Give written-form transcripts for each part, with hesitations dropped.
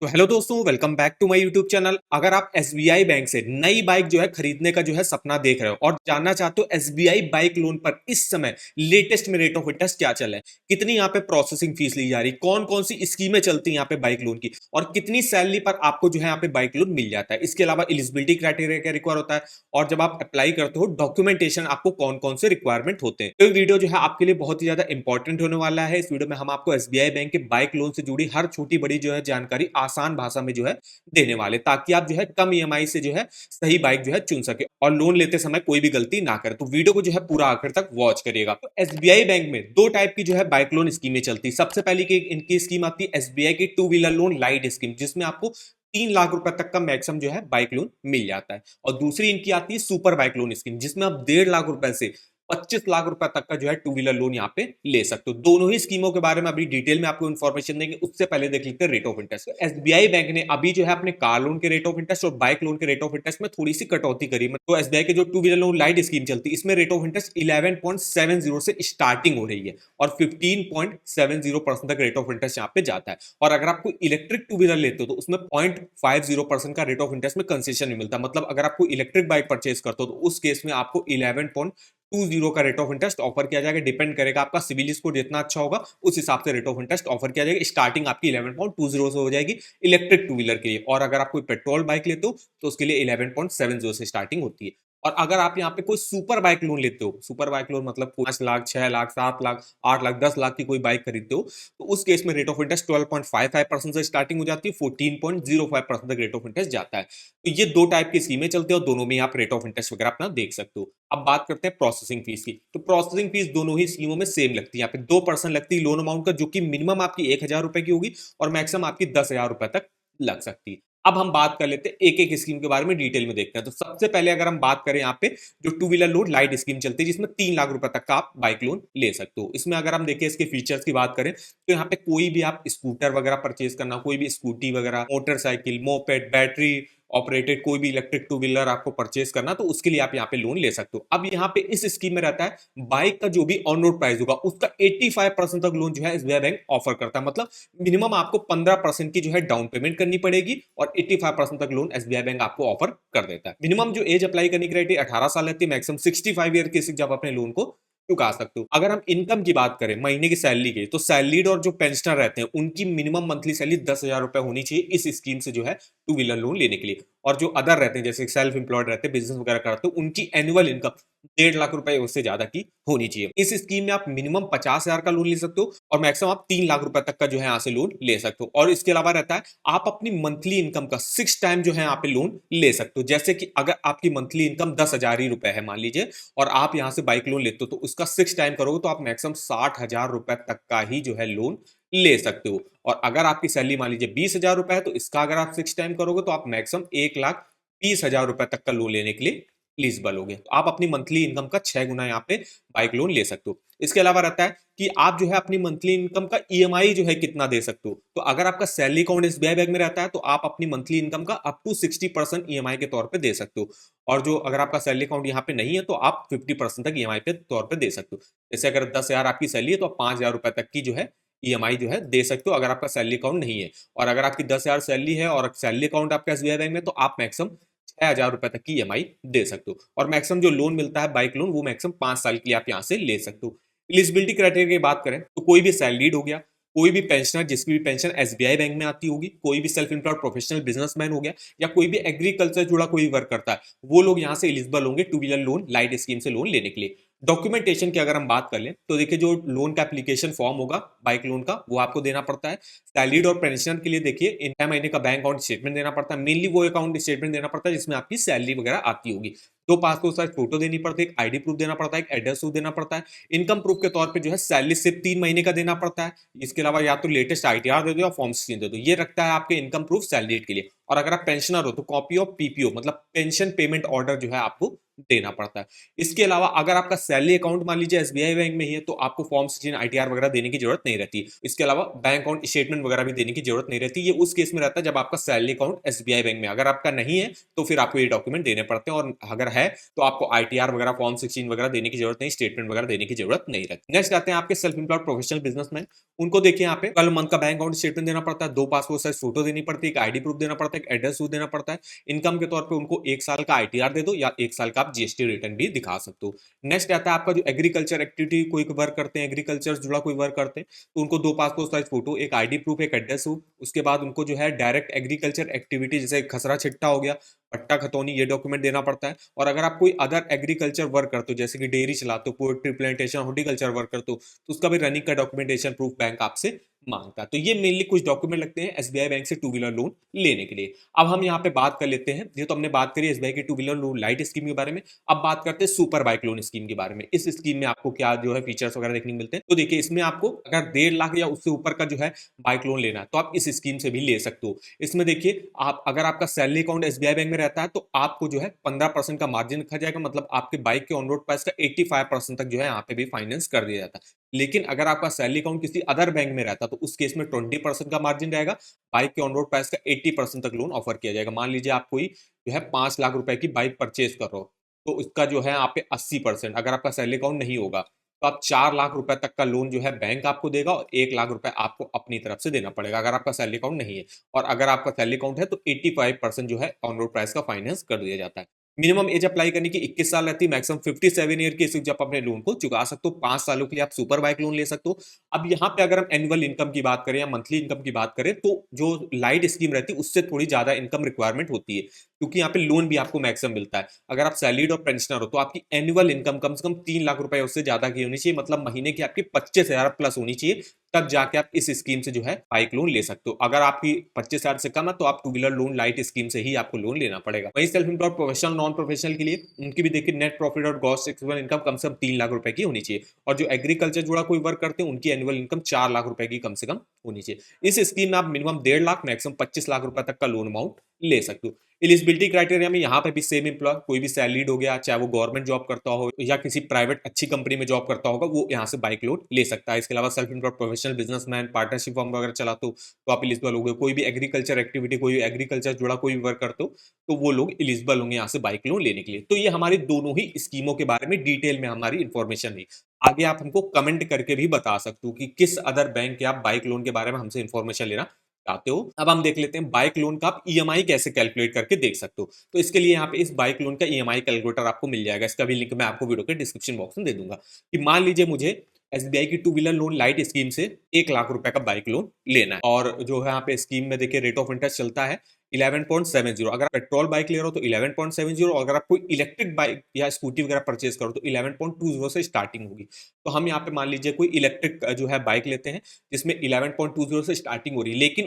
तो हेलो दोस्तों, welcome back to my YouTube channel. अगर आप एसबीआई बैंक से नई बाइक जो है खरीदने का जो है सपना देख रहे हो और जानना चाहते हो एसबीआई बाइक लोन पर इस समय लेटेस्ट में रेट ऑफ इंटरेस्ट क्या चल रहा है, कितनी यहाँ पे प्रोसेसिंग फीस ली जा रही, कौन कौन सी स्कीमें चलती हैं यहाँ पे बाइक लोन की और कितनी सैलरी पर आपको जो है यहाँ पे बाइक लोन मिल जाता है। इसके अलावा एलिजिबिलिटी क्राइटेरिया क्या रिक्वायर होता है और जब आप अप्लाई करते हो डॉक्यूमेंटेशन आपको कौन कौन से रिक्वायरमेंट होते हैं। तो ये वीडियो जो है आपके लिए बहुत ही ज्यादा इंपॉर्टेंट होने वाला है। इस वीडियो में हम आपको एसबीआई बैंक के बाइक लोन से जुड़ी हर छोटी बड़ी जो है जानकारी आसान भाषा में जो है देने वाले, ताकि आप जो है कम ईएमआई से जो है सही बाइक जो है चुन सके और लोन लेते समय कोई भी गलती ना करे। तो वीडियो को जो है पूरा आखिर तक वॉच करिएगा। तो एसबीआई बैंक में दो टाइप की जो है बाइक लोन स्कीमें चलती है। सबसे पहले की इनकी स्कीम आती है एसबीआई की two wheeler loan light scheme, जिसमें आपको 3 लाख रुपए तक का मैक्सिमम जो है बाइक लोन मिल जाता है। और दूसरी इनकी आती है सुपर बाइक लोन स्कीम, जिसमें आप 1.5 लाख रुपए से 25 लाख रुपए तक का जो है टू व्हीलर लोन यहाँ पे ले सकते हो। दोनों ही स्कीमों के बारे में अभी डिटेल में आपको इन्फॉर्मेशन देंगे, उससे पहले देख लेते हैं rate of interest. SBI bank ने अभी जो है अपने कार लोन के रेट ऑफ इंटरेस्ट और बाइक लोन के रेट ऑफ इंटरेस्ट में थोड़ी सी कटौती करी। तो एसबीआई के जो two wheeler loan light scheme चलती है, इसमें रेट ऑफ इंटरेस्ट 11.70 से स्टार्टिंग हो रही है और 15.70% तक रेट ऑफ इंटरेस्ट यहाँ पे जाता है। और अगर आपको इलेक्ट्रिक टू व्हीलर लेते हो तो उसमें 0.50% का रेट ऑफ इंटरेस्ट में कंसेशन नहीं मिलता। मतलब अगर आपको इलेक्ट्रिक बाइक परचेज करते हो तो उस केस में आपको 11.20 का रेट ऑफ इंटरेस्ट ऑफर किया जाएगा। डिपेंड करेगा आपका सिविल स्कोर जितना अच्छा होगा उस हिसाब से रेट ऑफ इंटरेस्ट ऑफर किया जाएगा। स्टार्टिंग आपकी 11.20 से हो जाएगी इलेक्ट्रिक टू व्हीलर के लिए, और अगर आप कोई पेट्रोल बाइक लेते हो तो उसके लिए 11.70 से स्टार्टिंग होती है। और अगर आप यहाँ पे कोई सुपर बाइक लोन लेते हो, सुपर बाइक लोन मतलब 5 लाख, 6 लाख, 7 लाख, 8 लाख, 10 लाख की कोई बाइक खरीदते हो, तो उस केस में रेट ऑफ इंटरेस्ट 12.55% से स्टार्टिंग हो जाती है, 14.05% तक रेट ऑफ इंटरेस्ट जाता है। तो ये दो टाइप की स्कीमें चलती है और दोनों में आप रेट ऑफ इंटरेस्ट वगैरह अपना देख सकते हो। अब बात करते हैं प्रोसेसिंग फीस की। तो प्रोसेसिंग फीस दोनों ही स्कीमों में सेम लगती है। यहाँ पे 2% लगती है लोन अमाउंट का, जो कि मिनिमम आपकी 1,000 रुपए की होगी और मैक्सिमम आपकी 10,000 रुपए तक लग सकती है। अब हम बात कर लेते हैं एक एक स्कीम के बारे में डिटेल में देखते हैं। तो सबसे पहले अगर हम बात करें यहाँ पे जो two wheeler loan light scheme चलती है, जिसमें 3 लाख रुपए तक का आप बाइक लोन ले सकते हो। इसमें अगर हम देखें इसके फीचर्स की बात करें तो यहाँ पे कोई भी आप स्कूटर वगैरह परचेज करना, कोई भी स्कूटी वगैरह, मोटरसाइकिल, मोपेड, बैटरी ऑपरेटेड कोई भी इलेक्ट्रिक टू व्हीलर आपको परचेज करना, तो उसके लिए आप यहाँ पे लोन ले सकते हो। अब यहाँ पे इस स्कीम में रहता है बाइक का जो भी ऑन रोड प्राइस होगा उसका 85% तक लोन जो है एसबीआई बैंक ऑफर करता है। मतलब मिनिमम आपको 15% की जो है डाउन पेमेंट करनी पड़ेगी और 85% तक लोन एसबीआई बैंक आपको ऑफर कर देता है। मिनिमम जो एज अप्लाई करने की क्राइटेरिया 18 साल रहती है, मैक्सिमम 65 ईयर की जब अपने लोन को चुका सकते हो। अगर हम इनकम की बात करें महीने की सैलरी की, तो सैलरीड और जो पेंशनर रहते हैं उनकी मिनिमम मंथली सैलरी 10,000 रुपए होनी चाहिए इस स्कीम से जो है टू व्हीलर लोन लेने के लिए। और जो अदर रहते हैं जैसे सेल्फ एम्प्लॉयड रहते हैं, बिजनेस वगैरह करते हैं, उनकी एनुअल इनकम 1.5 लाख रुपए उससे ज्यादा की होनी चाहिए। इस स्कीम में आप मिनिमम 50,000 का लोन ले सकते हो और मैक्सिमम आप 3 लाख रुपए तक का जो है यहाँ से लोन ले सकते हो। और इसके अलावा रहता है आप अपनी मंथली इनकम का 6 टाइम जो है यहाँ पे लोन ले सकते हो। जैसे कि अगर आपकी मंथली इनकम 10,000 ही रुपए है मान लीजिए और आप यहाँ से बाइक लोन लेते हो, तो उसका 6 टाइम करोगे तो आप मैक्सिमम 60,000 रुपए तक का ही जो है लोन ले सकते हो। और अगर आपकी सैलरी मान लीजिए 20,000 रुपए है, तो इसका अगर आप 6 टाइम करोगे तो आप मैक्सिमम 1,20,000 रुपए तक का लोन लेने के लिए एलिजिबल होगे। तो आप अपनी मंथली इनकम का 6 गुना यहाँ पे बाइक लोन ले सकते हो। इसके अलावा रहता है कि आप जो है अपनी मंथली इनकम का ईएमआई जो है कितना दे सकते हो। तो अगर आपका सैलरी अकाउंट एसबीआई बैंक में रहता है तो आप अपनी मंथली इनकम का अप टू 60% ईएमआई के तौर पे दे सकते हो। और जो अगर आपका सैलरी अकाउंट यहाँ पे नहीं है तो आप 50% तक ईएमआई पे तौर पे दे सकते हो। जैसे अगर 10,000 आपकी सैलरी है तो आप 5,000 रुपए तक की जो है ईएमआई जो है दे सकते हो अगर आपका सैलरी अकाउंट नहीं है। और अगर आपकी 10,000 सैलरी है और सैलरी अकाउंट आपका एसबीआई बैंक में, तो आप मैक्सिमम 6,000 रुपए तक की ईएमआई दे सकते हो। और मैक्सिमम जो लोन मिलता है बाइक लोन, वो मैक्सिमम 5 साल के लिए आप यहाँ से ले सकते हो। एलिजिबिलिटी क्राइटेरिया की बात करें तो कोई भी सैलरीड हो गया, कोई भी पेंशनर जिसकी भी पेंशन एसबीआई बैंक में आती होगी, कोई भी सेल्फ एम्प्लॉयड प्रोफेशनल बिजनेसमैन हो गया, या कोई भी एग्रीकल्चर जुड़ा कोई वर्क करता है, वो लोग यहाँ से एलिजिबल होंगे two wheeler loan light scheme से लोन लेने के लिए। डॉक्यूमेंटेशन की अगर हम बात कर लें तो देखिए जो लोन का एप्लीकेशन फॉर्म होगा बाइक लोन का, वो आपको देना पड़ता है। सैलरीड और पेंशनर के लिए देखिए इन 6 महीने का बैंक अकाउंट स्टेटमेंट देना पड़ता है। मेनली वो अकाउंट स्टेटमेंट देना पड़ता है जिसमें आपकी सैलरी वगैरह आती होगी। 2 पासपोर्ट साइज फोटो देनी पड़ती है, एक आईडी प्रूफ देना पड़ता है, एक एड्रेस प्रूफ देना पड़ता है। इनकम प्रूफ के तौर पे जो है सैलरी सिर्फ 3 महीने का देना पड़ता है। इसके अलावा या तो लेटेस्ट आईटीआर दे दो या फॉर्म 16 दे दो, ये रखता है आपके इनकम प्रूफ सैलरी के लिए। और अगर आप पेंशनर हो तो कॉपी ऑफ पीपीओ मतलब पेंशन पेमेंट ऑर्डर जो है आपको देना पड़ता है। इसके अलावा अगर आपका सैलरी अकाउंट मान लीजिए एसबीआई बैंक में ही है तो आपको फॉर्म 16 आईटीआर वगैरह देने की जरूरत नहीं रहती। इसके अलावा बैंक अकाउंट स्टेटमेंट वगैरह भी देने की जरूरत नहीं रहती। ये उस केस में रहता है जब आपका सैलरी अकाउंट एसबीआई बैंक में, अगर आपका नहीं है तो फिर आपको ये डॉक्यूमेंट देने पड़ते हैं। और अगर है तो आपको ITR वगैरह फॉर्म 16 वगैरह देने की जरूरत नहीं, स्टेटमेंट वगैरह देने की जरूरत नहीं रहती। नेक्स्ट आते हैं आपके सेल्फ एम्प्लॉयड प्रोफेशनल बिजनेसमैन। उनको देखिए यहाँ पे 12 मंथ का बैंक अकाउंट स्टेटमेंट देना पड़ता है, 2 पासपोर्ट साइज फोटो देनी पड़ती है, एक ID प्रूफ देना पड़ता है, एक एड्रेस प्रूफ देना पड़ता है। इनकम के तौर पे उनको 1 साल का ITR दे दो या 1 साल का आप GST रिटर्न भी दिखा सकते हो। नेक्स्ट आता है आपका जो एग्रीकल्चर एक्टिविटी कोई वर्क करते हैं, एग्रीकल्चर से जुड़ा कोई वर्क करते हैं, तो उनको 2 पासपोर्ट साइज फोटो, एक ID प्रूफ, एक एड्रेस प्रूफ। उसके बाद उनको जो है डायरेक्ट एग्रीकल्चर एक्टिविटी जैसे खसरा छिट्टा हो गया, पट्टा खतौनी, ये डॉक्यूमेंट देना पड़ता है। और अगर आप कोई अदर एग्रीकल्चर वर्क करते हो जैसे कि डेयरी चलाते हो, पोल्ट्री प्लांटेशन, हॉर्टिकल्चर वर्क करते हो, तो उसका भी रनिंग का डॉक्यूमेंटेशन प्रूफ बैंक आपसे मांगता है। तो ये मेनली कुछ डॉक्यूमेंट लगते हैं SBI बैंक से टू व्हीलर लोन लेने के लिए। अब हम यहाँ पे बात कर लेते हैं, ये तो हमने बात करी SBI की two wheeler loan light scheme के बारे में। अब बात करते हैं सुपर बाइक लोन स्कीम के बारे में। इस स्कीम में आपको क्या जो है फीचर्स वगैरह देखने को मिलते हैं। तो देखिए इसमें आपको अगर 1.5 लाख या उससे ऊपर का जो है बाइक लोन लेना है तो आप इस स्कीम से भी ले सकते हो। इसमें देखिए आप अगर आपका सैलरी अकाउंट SBI बैंक में रहता है तो आपको जो है 15% का मार्जिन रखा जाएगा, मतलब आपके बाइक के ऑन रोड प्राइस का 85% तक जो है यहाँ पे भी फाइनेंस कर दिया जाता है। लेकिन अगर आपका सैलरी अकाउंट किसी अदर बैंक में रहता तो उस केस में 20% का मार्जिन रहेगा, बाइक के ऑन रोड प्राइस का 80% तक लोन ऑफर किया जाएगा। मान लीजिए आप कोई जो है 5 लाख रुपए की बाइक परचेज कर रहे हो तो इसका जो है आप पे 80%, अगर आपका सैलरी अकाउंट नहीं होगा तो आप 4 लाख रुपए तक का लोन जो है बैंक आपको देगा और 1 लाख रुपए आपको अपनी तरफ से देना पड़ेगा अगर आपका सैलरी अकाउंट नहीं है। और अगर आपका सैलरी अकाउंट है तो 85% जो है ऑन रोड प्राइस का फाइनेंस कर दिया जाता है। मिनिमम एज अप्लाई करने की 21 साल रहती है, मैक्सिमम 57 ईयर की जब अपने लोन को चुका सकते हो। 5 सालों के लिए आप सुपर बाइक लोन ले सकते हो। अब यहाँ पे अगर हम एनुअल इनकम की बात करें या मंथली इनकम की बात करें तो जो लाइट स्कीम रहती है उससे थोड़ी ज्यादा इनकम रिक्वायरमेंट होती है, क्योंकि यहाँ पे लोन भी आपको मैक्सिमम मिलता है। अगर आप सैलरीड और पेंशनर हो तो आपकी एनुअल इनकम कम से कम 3 लाख रुपए उससे ज्यादा की होनी चाहिए, मतलब महीने की आपकी 25,000 प्लस होनी चाहिए, तब जाके आप इस स्कीम से जो है बाइक लोन ले सकते हो। अगर आपकी 25,000 से कम है तो आप two wheeler loan light scheme से ही आपको लोन लेना पड़ेगा। वहीं self employed professional non professional के लिए उनकी भी देखिए नेट प्रॉफिट और ग्रॉस टैक्सेबल इनकम कम से कम 3 लाख रुपए की होनी चाहिए। और जो एग्रीकल्चर जुड़ा कोई वर्क करते हैं उनकी एनुअल इनकम 4 लाख रुपए की कम से कम होनी चाहिए। इस स्कीम में आप मिनिमम 1.5 लाख मैक्सिमम 25 लाख रुपए तक का लोन अमाउंट ले सकते हो। एलिजिबिलिटी क्राइटेरिया में यहाँ पे भी सेम एम्प्लॉय, कोई भी सैलरीड हो गया, चाहे वो गवर्नमेंट जॉब करता हो या किसी प्राइवेट अच्छी कंपनी में जॉब करता होगा, वो यहाँ से बाइक लोन ले सकता है। इसके अलावा self employed professional businessman, partnership firm वगैरह चलाते हो तो आप एलिजिबल हो गए। कोई भी एग्रीकल्चर एक्टिविटी, कोई एग्रीकल्चर जुड़ा कोई भी वर्क करते हो तो वो लोग एलिजिबल होंगे यहाँ से बाइक लोन लेने के लिए। तो ये हमारी दोनों ही स्कीमों के बारे में डिटेल में हमारी इंफॉर्मेशन रही। आगे आप हमको कमेंट करके भी बता सकते हो कि किस अदर बैंक के आप बाइक लोन के बारे में हमसे इंफॉर्मेशन लेना चाहते हो। अब हम देख लेते हैं बाइक लोन का आप EMI कैसे कैलकुलेट करके देख सकते हो। तो इसके लिए यहाँ पे इस बाइक लोन का EMI कैलकुलेटर आपको मिल जाएगा। इसका भी लिंक मैं आपको वीडियो के डिस्क्रिप्शन बॉक्स में दे दूंगा। कि मान लीजिए मुझे SBI की two wheeler loan light scheme से 1 लाख रुपए का बाइक लोन लेना है और जो है यहाँ पे स्कीम में देखिए रेट ऑफ इंटरेस्ट चलता है 11.70। अगर पेट्रोल बाइक ले रहे हो तो 11.70, और अगर आप कोई इलेक्ट्रिक बाइक या स्कूटी वगैरह परचेज करो तो 11.20 से स्टार्टिंग होगी। तो हम यहाँ पे मान लीजिए कोई इलेक्ट्रिक जो है बाइक लेते हैं जिसमें 11.20 से स्टार्टिंग हो रही है, लेकिन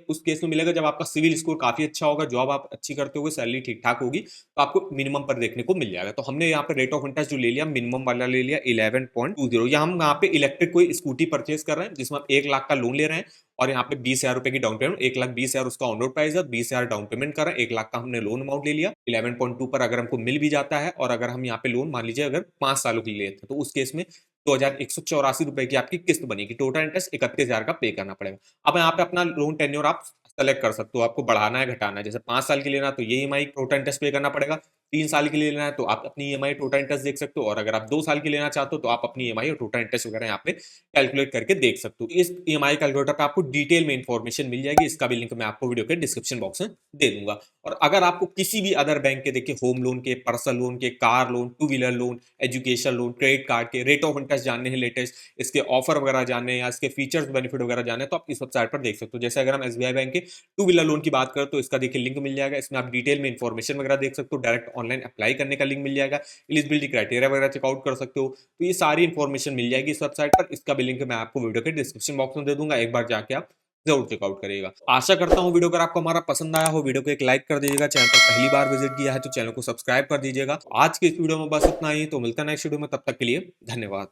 उस केस में मिलेगा जब आपका सिविल स्कोर काफी अच्छा होगा, जॉब आप अच्छी करते हो, सैलरी ठीक ठाक होगी, तो आपको मिनिमम पर देखने को मिल जाएगा। तो हमने यहाँ पे रेट ऑफ इंटरेस्ट जो ले लिया मिनिमम वाला ले लिया 11.20। या हम यहाँ पे इलेक्ट्रिक कोई स्कूटी परचेज कर रहे हैं जिसमें हम 1 लाख का लोन ले रहे हैं और यहाँ पे 20,000 रुपए की डाउन पेमेंट, 1,20,000 उसका ऑन रोड प्राइस है, 20,000 डाउन पेमेंट कर रहे हैं, 1 लाख का हमने लोन अमाउंट ले लिया। 11.2 पर अगर हमको मिल भी जाता है और अगर हम यहाँ पे लोन मान लीजिए अगर 5 सालों के लिए लेते हैं तो उस केस में 2,184 रुपए की आपकी किस्त बनेगी। टोटल इंटरेस्ट 31,000 का पे करना पड़ेगा। अब यहाँ पे अपना लोन टेन्योर आप सेलेक्ट कर सकते हो, आपको बढ़ाना है घटाना है। जैसे 5 साल के लिए लेना तो ये EMI टोटल इंटरेस्ट पे करना पड़ेगा, 3 साल के लिए लेना है तो आप अपनी EMI टोटल इंटरेस्ट देख सकते हो, और अगर आप 2 साल के लेना चाहते हो तो आप अपनी EMI और टोटल इंटरेस्ट वगैरह यहाँ पे कैलकुलेट करके देख सकते हो। इस EMI कैलकुलेटर पे आपको डिटेल में इंफॉर्मेशन मिल जाएगी, इसका भी लिंक मैं आपको वीडियो के डिस्क्रिप्शन बॉक्स में दे दूंगा। और अगर आपको किसी भी अदर बैंक के देखिए होम लोन के, पर्सनल लोन के, car loan, two wheeler loan, education loan, credit card के रेट ऑफ इंटरेस्ट जानने हैं लेटेस्ट, इसके ऑफर वगैरह जानने हैं या इसके फीचर्स बेनिफिट वगैरह जानने हैं तो आप इस वेबसाइट पर देख सकते हो। जैसे अगर हम SBI बैंक के टू व्हीलर लोन की बात करें तो इसका देखिए लिंक मिल जाएगा, इसमें आप डिटेल में इंफॉर्मेशन वगैरह देख सकते हो, डायरेक्ट ऑनलाइन अप्लाई करने का लिंक मिल जाएगा, एलिजिबिलिटी क्राइटेरिया वगैरह चेकआउट कर सकते हो। तो ये सारी इंफॉर्मेशन मिल जाएगी इस वेबसाइट पर, इसका भी लिंक मैं आपको वीडियो के डिस्क्रिप्शन बॉक्स में दे दूंगा, एक बार जाके आप जरूर चेकआउट करिएगा। आशा करता हूं वीडियो अगर आपको हमारा पसंद आया हो, वीडियो को एक लाइक कर दीजिएगा, चैनल पर पहली बार विजिट किया है तो चैनल को सब्सक्राइब कर दीजिएगा। आज के इस वीडियो में बस इतना ही, तो मिलता है नेक्स्ट वीडियो में, तब तक के लिए धन्यवाद।